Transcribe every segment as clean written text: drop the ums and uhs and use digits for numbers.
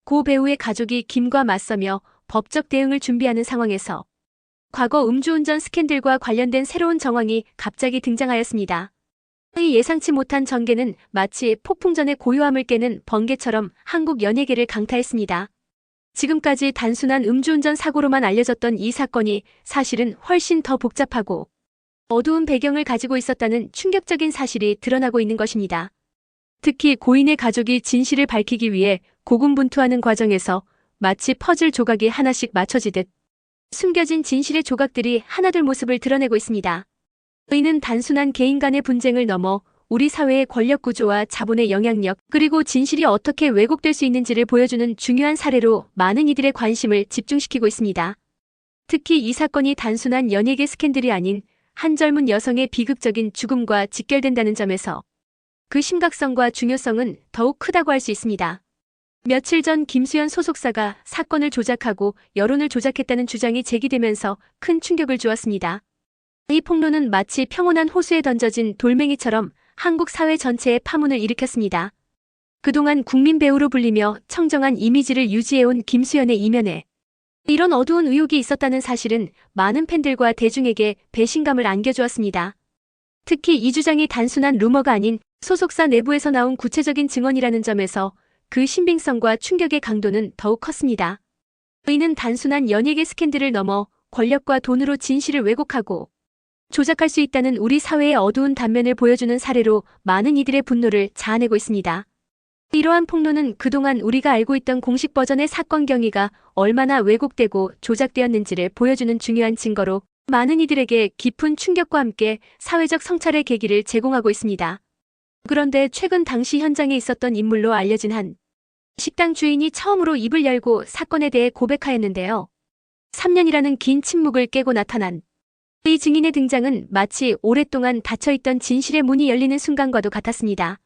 고 배우의 가족이 김과 맞서며 법적 대응을 준비하는 상황에서 과거 음주운전 스캔들과 관련된 새로운 정황이 갑자기 등장하였습니다. 이 예상치 못한 전개는 마치 폭풍전의 고요함을 깨는 번개처럼 한국 연예계를 강타했습니다. 지금까지 단순한 음주운전 사고로만 알려졌던 이 사건이 사실은 훨씬 더 복잡하고 어두운 배경을 가지고 있었다는 충격적인 사실이 드러나고 있는 것입니다. 특히 고인의 가족이 진실을 밝히기 위해 고군분투하는 과정에서 마치 퍼즐 조각이 하나씩 맞춰지듯 숨겨진 진실의 조각들이 하나둘 모습을 드러내고 있습니다. 이는 단순한 개인 간의 분쟁을 넘어 우리 사회의 권력 구조와 자본의 영향력, 그리고 진실이 어떻게 왜곡될 수 있는지를 보여주는 중요한 사례로 많은 이들의 관심을 집중시키고 있습니다. 특히 이 사건이 단순한 연예계 스캔들이 아닌 한 젊은 여성의 비극적인 죽음과 직결된다는 점에서 그 심각성과 중요성은 더욱 크다고 할 수 있습니다. 며칠 전 김수현 소속사가 사건을 조작하고 여론을 조작했다는 주장이 제기되면서 큰 충격을 주었습니다. 이 폭로는 마치 평온한 호수에 던져진 돌멩이처럼 한국 사회 전체에 파문을 일으켰습니다. 그동안 국민 배우로 불리며 청정한 이미지를 유지해온 김수현의 이면에 이런 어두운 의혹이 있었다는 사실은 많은 팬들과 대중에게 배신감을 안겨주었습니다. 특히 이 주장이 단순한 루머가 아닌 소속사 내부에서 나온 구체적인 증언이라는 점에서 그 신빙성과 충격의 강도는 더욱 컸습니다. 이는 단순한 연예계 스캔들을 넘어 권력과 돈으로 진실을 왜곡하고 조작할 수 있다는 우리 사회의 어두운 단면을 보여주는 사례로 많은 이들의 분노를 자아내고 있습니다. 이러한 폭로는 그동안 우리가 알고 있던 공식 버전의 사건 경위가 얼마나 왜곡되고 조작되었는지를 보여주는 중요한 증거로 많은 이들에게 깊은 충격과 함께 사회적 성찰의 계기를 제공하고 있습니다. 그런데 최근 당시 현장에 있었던 인물로 알려진 한 식당 주인이 처음으로 입을 열고 사건에 대해 고백하였는데요. 3년이라는 긴 침묵을 깨고 나타난 이 증인의 등장은 마치 오랫동안 닫혀있던 진실의 문이 열리는 순간과도 같았습니다.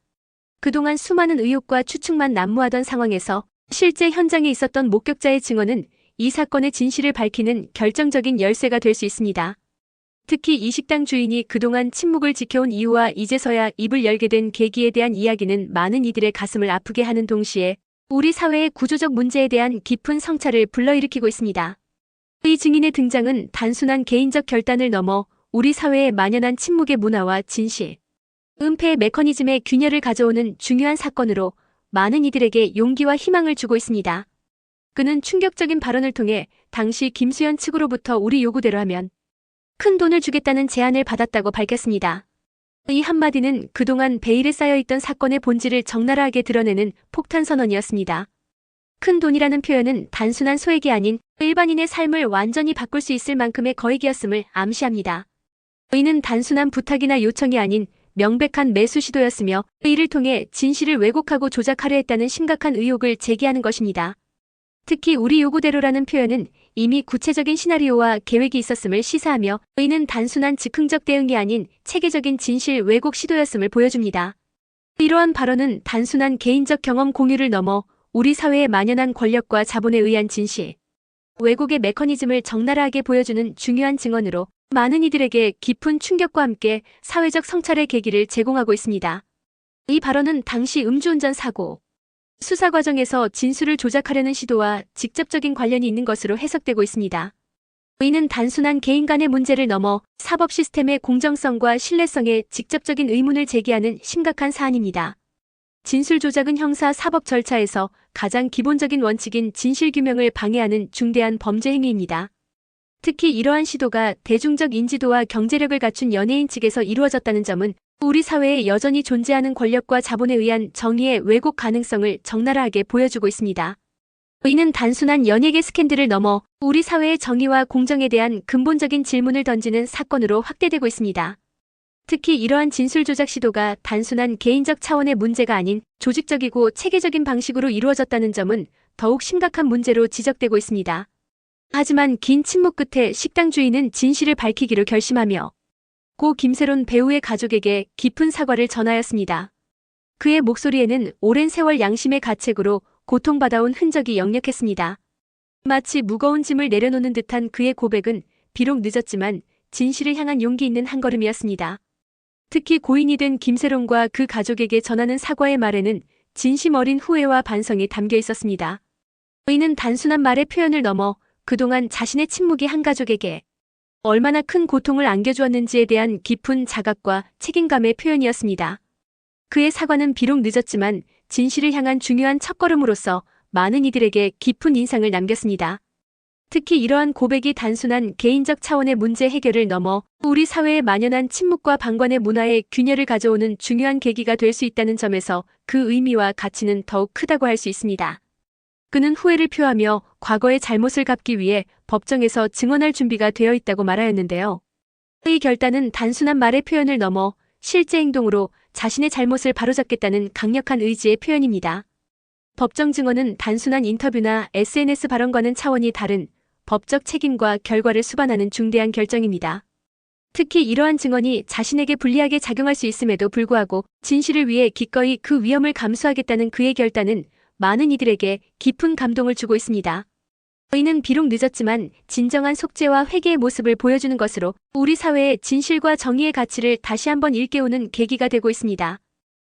그동안 수많은 의혹과 추측만 난무하던 상황에서 실제 현장에 있었던 목격자의 증언은 이 사건의 진실을 밝히는 결정적인 열쇠가 될 수 있습니다. 특히 이 식당 주인이 그동안 침묵을 지켜온 이유와 이제서야 입을 열게 된 계기에 대한 이야기는 많은 이들의 가슴을 아프게 하는 동시에 우리 사회의 구조적 문제에 대한 깊은 성찰을 불러일으키고 있습니다. 이 증인의 등장은 단순한 개인적 결단을 넘어 우리 사회에 만연한 침묵의 문화와 진실, 은폐의 메커니즘의 균열을 가져오는 중요한 사건으로 많은 이들에게 용기와 희망을 주고 있습니다. 그는 충격적인 발언을 통해 당시 김수현 측으로부터 우리 요구대로 하면 큰 돈을 주겠다는 제안을 받았다고 밝혔습니다. 이 한마디는 그동안 베일에 쌓여있던 사건의 본질을 적나라하게 드러내는 폭탄 선언이었습니다. 큰 돈이라는 표현은 단순한 소액이 아닌 일반인의 삶을 완전히 바꿀 수 있을 만큼의 거액이었음을 암시합니다. 이는 단순한 부탁이나 요청이 아닌 명백한 매수 시도였으며 이를 통해 진실을 왜곡하고 조작하려 했다는 심각한 의혹을 제기하는 것입니다. 특히 우리 요구대로라는 표현은 이미 구체적인 시나리오와 계획이 있었음을 시사하며 이는 단순한 즉흥적 대응이 아닌 체계적인 진실 왜곡 시도였음을 보여줍니다. 이러한 발언은 단순한 개인적 경험 공유를 넘어 우리 사회에 만연한 권력과 자본에 의한 진실, 왜곡의 메커니즘을 적나라하게 보여주는 중요한 증언으로 많은 이들에게 깊은 충격과 함께 사회적 성찰의 계기를 제공하고 있습니다. 이 발언은 당시 음주운전 사고, 수사 과정에서 진술을 조작하려는 시도와 직접적인 관련이 있는 것으로 해석되고 있습니다. 이는 단순한 개인 간의 문제를 넘어 사법 시스템의 공정성과 신뢰성에 직접적인 의문을 제기하는 심각한 사안입니다. 진술 조작은 형사 사법 절차에서 가장 기본적인 원칙인 진실규명을 방해하는 중대한 범죄 행위입니다. 특히 이러한 시도가 대중적 인지도와 경제력을 갖춘 연예인 측에서 이루어졌다는 점은 우리 사회에 여전히 존재하는 권력과 자본에 의한 정의의 왜곡 가능성을 적나라하게 보여주고 있습니다. 이는 단순한 연예계 스캔들을 넘어 우리 사회의 정의와 공정에 대한 근본적인 질문을 던지는 사건으로 확대되고 있습니다. 특히 이러한 진술 조작 시도가 단순한 개인적 차원의 문제가 아닌 조직적이고 체계적인 방식으로 이루어졌다는 점은 더욱 심각한 문제로 지적되고 있습니다. 하지만 긴 침묵 끝에 식당 주인은 진실을 밝히기로 결심하며 고 김세론 배우의 가족에게 깊은 사과를 전하였습니다. 그의 목소리에는 오랜 세월 양심의 가책으로 고통받아온 흔적이 역력했습니다. 마치 무거운 짐을 내려놓는 듯한 그의 고백은 비록 늦었지만 진실을 향한 용기 있는 한 걸음이었습니다. 특히 고인이 된 김세론과 그 가족에게 전하는 사과의 말에는 진심 어린 후회와 반성이 담겨 있었습니다. A는 단순한 말의 표현을 넘어 그동안 자신의 침묵이 한 가족에게 얼마나 큰 고통을 안겨주었는지에 대한 깊은 자각과 책임감의 표현이었습니다. 그의 사과는 비록 늦었지만 진실을 향한 중요한 첫걸음으로서 많은 이들에게 깊은 인상을 남겼습니다. 특히 이러한 고백이 단순한 개인적 차원의 문제 해결을 넘어 우리 사회에 만연한 침묵과 방관의 문화에 균열을 가져오는 중요한 계기가 될 수 있다는 점에서 그 의미와 가치는 더욱 크다고 할 수 있습니다. 그는 후회를 표하며 과거의 잘못을 갚기 위해 법정에서 증언할 준비가 되어 있다고 말하였는데요. 이 결단은 단순한 말의 표현을 넘어 실제 행동으로 자신의 잘못을 바로잡겠다는 강력한 의지의 표현입니다. 법정 증언은 단순한 인터뷰나 SNS 발언과는 차원이 다른 법적 책임과 결과를 수반하는 중대한 결정입니다. 특히 이러한 증언이 자신에게 불리하게 작용할 수 있음에도 불구하고 진실을 위해 기꺼이 그 위험을 감수하겠다는 그의 결단은 많은 이들에게 깊은 감동을 주고 있습니다. 이는 비록 늦었지만 진정한 속죄와 회개의 모습을 보여주는 것으로 우리 사회의 진실과 정의의 가치를 다시 한번 일깨우는 계기가 되고 있습니다.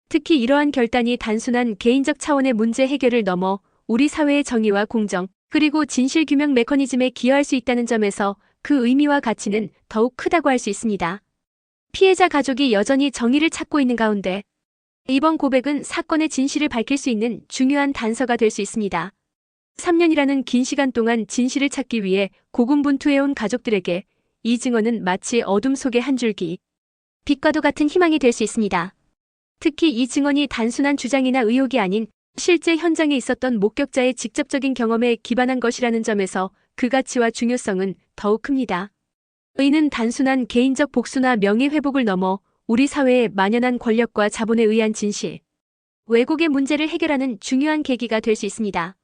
특히 이러한 결단이 단순한 개인적 차원의 문제 해결을 넘어 우리 사회의 정의와 공정, 그리고 진실 규명 메커니즘에 기여할 수 있다는 점에서 그 의미와 가치는 더욱 크다고 할 수 있습니다. 피해자 가족이 여전히 정의를 찾고 있는 가운데 이번 고백은 사건의 진실을 밝힐 수 있는 중요한 단서가 될 수 있습니다. 3년이라는 긴 시간 동안 진실을 찾기 위해 고군분투해온 가족들에게 이 증언은 마치 어둠 속의 한 줄기 빛과도 같은 희망이 될 수 있습니다. 특히 이 증언이 단순한 주장이나 의혹이 아닌 실제 현장에 있었던 목격자의 직접적인 경험에 기반한 것이라는 점에서 그 가치와 중요성은 더욱 큽니다. 의는 단순한 개인적 복수나 명예회복을 넘어 우리 사회의 만연한 권력과 자본에 의한 진실, 왜곡의 문제를 해결하는 중요한 계기가 될 수 있습니다.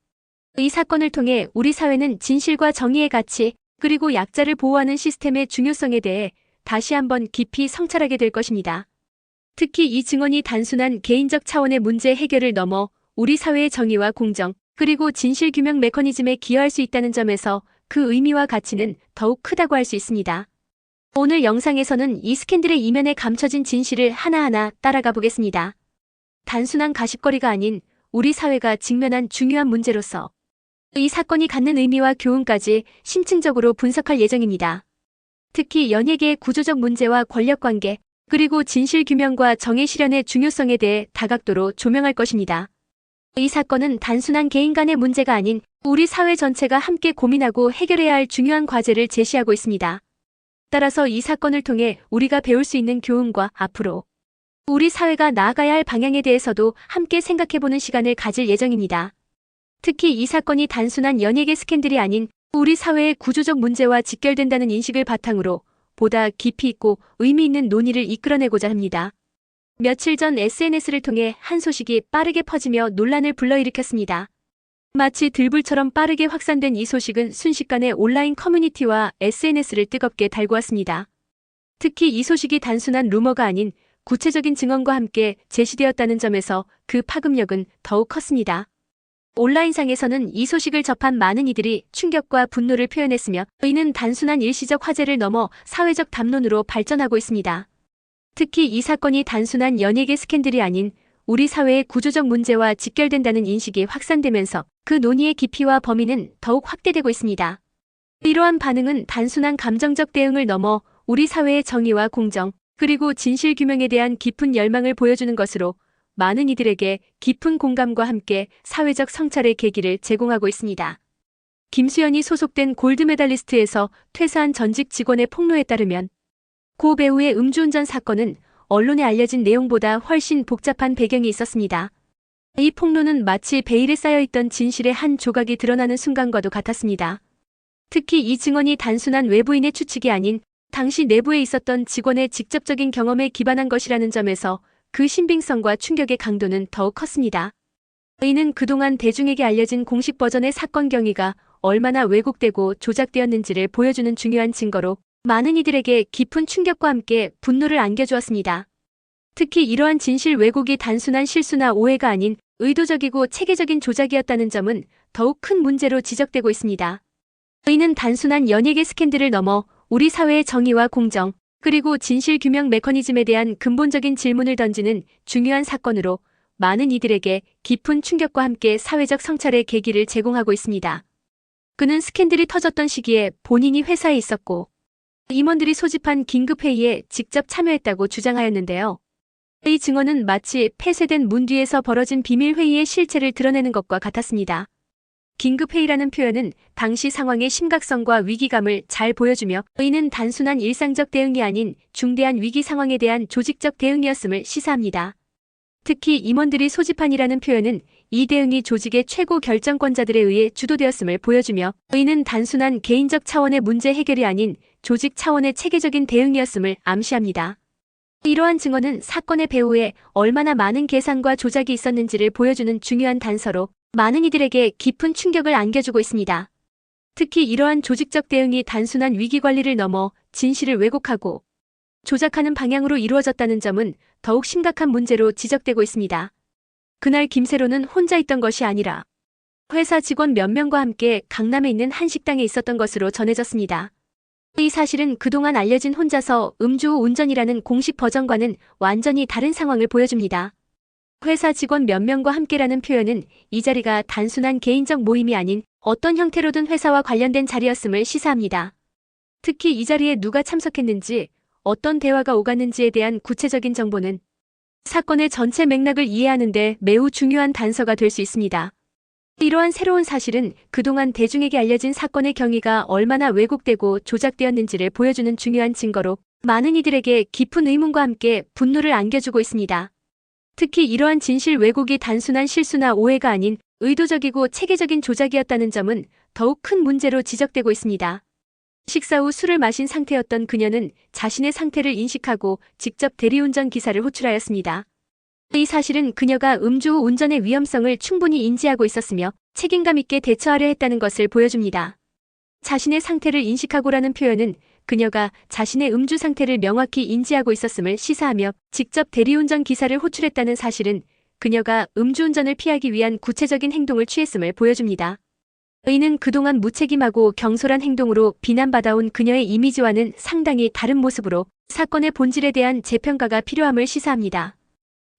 이 사건을 통해 우리 사회는 진실과 정의의 가치, 그리고 약자를 보호하는 시스템의 중요성에 대해 다시 한번 깊이 성찰하게 될 것입니다. 특히 이 증언이 단순한 개인적 차원의 문제 해결을 넘어 우리 사회의 정의와 공정, 그리고 진실 규명 메커니즘에 기여할 수 있다는 점에서 그 의미와 가치는 더욱 크다고 할 수 있습니다. 오늘 영상에서는 이 스캔들의 이면에 감춰진 진실을 하나하나 따라가 보겠습니다. 단순한 가십거리가 아닌 우리 사회가 직면한 중요한 문제로서 이 사건이 갖는 의미와 교훈까지 심층적으로 분석할 예정입니다. 특히 연예계의 구조적 문제와 권력관계, 그리고 진실 규명과 정의 실현의 중요성에 대해 다각도로 조명할 것입니다. 이 사건은 단순한 개인 간의 문제가 아닌 우리 사회 전체가 함께 고민하고 해결해야 할 중요한 과제를 제시하고 있습니다. 따라서 이 사건을 통해 우리가 배울 수 있는 교훈과 앞으로 우리 사회가 나아가야 할 방향에 대해서도 함께 생각해보는 시간을 가질 예정입니다. 특히 이 사건이 단순한 연예계 스캔들이 아닌 우리 사회의 구조적 문제와 직결된다는 인식을 바탕으로 보다 깊이 있고 의미 있는 논의를 이끌어내고자 합니다. 며칠 전 SNS를 통해 한 소식이 빠르게 퍼지며 논란을 불러일으켰습니다. 마치 들불처럼 빠르게 확산된 이 소식은 순식간에 온라인 커뮤니티와 SNS를 뜨겁게 달구었습니다. 특히 이 소식이 단순한 루머가 아닌 구체적인 증언과 함께 제시되었다는 점에서 그 파급력은 더욱 컸습니다. 온라인상에서는 이 소식을 접한 많은 이들이 충격과 분노를 표현했으며 이는 단순한 일시적 화제를 넘어 사회적 담론으로 발전하고 있습니다. 특히 이 사건이 단순한 연예계 스캔들이 아닌 우리 사회의 구조적 문제와 직결된다는 인식이 확산되면서 그 논의의 깊이와 범위는 더욱 확대되고 있습니다. 이러한 반응은 단순한 감정적 대응을 넘어 우리 사회의 정의와 공정, 그리고 진실 규명에 대한 깊은 열망을 보여주는 것으로 많은 이들에게 깊은 공감과 함께 사회적 성찰의 계기를 제공하고 있습니다. 김수현이 소속된 골드메달리스트에서 퇴사한 전직 직원의 폭로에 따르면 고 배우의 음주운전 사건은 언론에 알려진 내용보다 훨씬 복잡한 배경이 있었습니다. 이 폭로는 마치 베일에 쌓여있던 진실의 한 조각이 드러나는 순간과도 같았습니다. 특히 이 증언이 단순한 외부인의 추측이 아닌 당시 내부에 있었던 직원의 직접적인 경험에 기반한 것이라는 점에서 그 신빙성과 충격의 강도는 더욱 컸습니다. 이는 그동안 대중에게 알려진 공식 버전의 사건 경위가 얼마나 왜곡되고 조작되었는지를 보여주는 중요한 증거로 많은 이들에게 깊은 충격과 함께 분노를 안겨주었습니다. 특히 이러한 진실 왜곡이 단순한 실수나 오해가 아닌 의도적이고 체계적인 조작이었다는 점은 더욱 큰 문제로 지적되고 있습니다. 이는 단순한 연예계 스캔들을 넘어 우리 사회의 정의와 공정, 그리고 진실 규명 메커니즘에 대한 근본적인 질문을 던지는 중요한 사건으로 많은 이들에게 깊은 충격과 함께 사회적 성찰의 계기를 제공하고 있습니다. 그는 스캔들이 터졌던 시기에 본인이 회사에 있었고 임원들이 소집한 긴급회의에 직접 참여했다고 주장하였는데요. 이 증언은 마치 폐쇄된 문 뒤에서 벌어진 비밀회의의 실체를 드러내는 것과 같았습니다. 긴급회의라는 표현은 당시 상황의 심각성과 위기감을 잘 보여주며 이는 단순한 일상적 대응이 아닌 중대한 위기 상황에 대한 조직적 대응이었음을 시사합니다. 특히 임원들이 소집한이라는 표현은 이 대응이 조직의 최고 결정권자들에 의해 주도되었음을 보여주며 이는 단순한 개인적 차원의 문제 해결이 아닌 조직 차원의 체계적인 대응이었음을 암시합니다. 이러한 증언은 사건의 배후에 얼마나 많은 계산과 조작이 있었는지를 보여주는 중요한 단서로 많은 이들에게 깊은 충격을 안겨주고 있습니다. 특히 이러한 조직적 대응이 단순한 위기 관리를 넘어 진실을 왜곡하고 조작하는 방향으로 이루어졌다는 점은 더욱 심각한 문제로 지적되고 있습니다. 그날 김세로는 혼자 있던 것이 아니라 회사 직원 몇 명과 함께 강남에 있는 한 식당에 있었던 것으로 전해졌습니다. 이 사실은 그동안 알려진 혼자서 음주 운전이라는 공식 버전과는 완전히 다른 상황을 보여줍니다. 회사 직원 몇 명과 함께라는 표현은 이 자리가 단순한 개인적 모임이 아닌 어떤 형태로든 회사와 관련된 자리였음을 시사합니다. 특히 이 자리에 누가 참석했는지, 어떤 대화가 오갔는지에 대한 구체적인 정보는 사건의 전체 맥락을 이해하는 데 매우 중요한 단서가 될 수 있습니다. 이러한 새로운 사실은 그동안 대중에게 알려진 사건의 경위가 얼마나 왜곡되고 조작되었는지를 보여주는 중요한 증거로 많은 이들에게 깊은 의문과 함께 분노를 안겨주고 있습니다. 특히 이러한 진실 왜곡이 단순한 실수나 오해가 아닌 의도적이고 체계적인 조작이었다는 점은 더욱 큰 문제로 지적되고 있습니다. 식사 후 술을 마신 상태였던 그녀는 자신의 상태를 인식하고 직접 대리운전 기사를 호출하였습니다. 이 사실은 그녀가 음주 후 운전의 위험성을 충분히 인지하고 있었으며 책임감 있게 대처하려 했다는 것을 보여줍니다. 자신의 상태를 인식하고라는 표현은 그녀가 자신의 음주 상태를 명확히 인지하고 있었음을 시사하며 직접 대리운전 기사를 호출했다는 사실은 그녀가 음주운전을 피하기 위한 구체적인 행동을 취했음을 보여줍니다. 이는 그동안 무책임하고 경솔한 행동으로 비난받아온 그녀의 이미지와는 상당히 다른 모습으로 사건의 본질에 대한 재평가가 필요함을 시사합니다.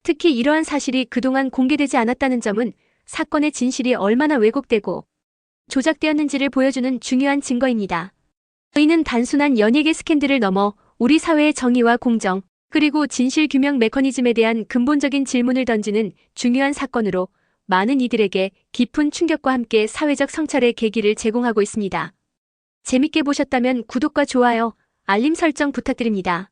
특히 이러한 사실이 그동안 공개되지 않았다는 점은 사건의 진실이 얼마나 왜곡되고 조작되었는지를 보여주는 중요한 증거입니다. 이는 단순한 연예계 스캔들을 넘어 우리 사회의 정의와 공정, 그리고 진실 규명 메커니즘에 대한 근본적인 질문을 던지는 중요한 사건으로 많은 이들에게 깊은 충격과 함께 사회적 성찰의 계기를 제공하고 있습니다. 재밌게 보셨다면 구독과 좋아요, 알림 설정 부탁드립니다.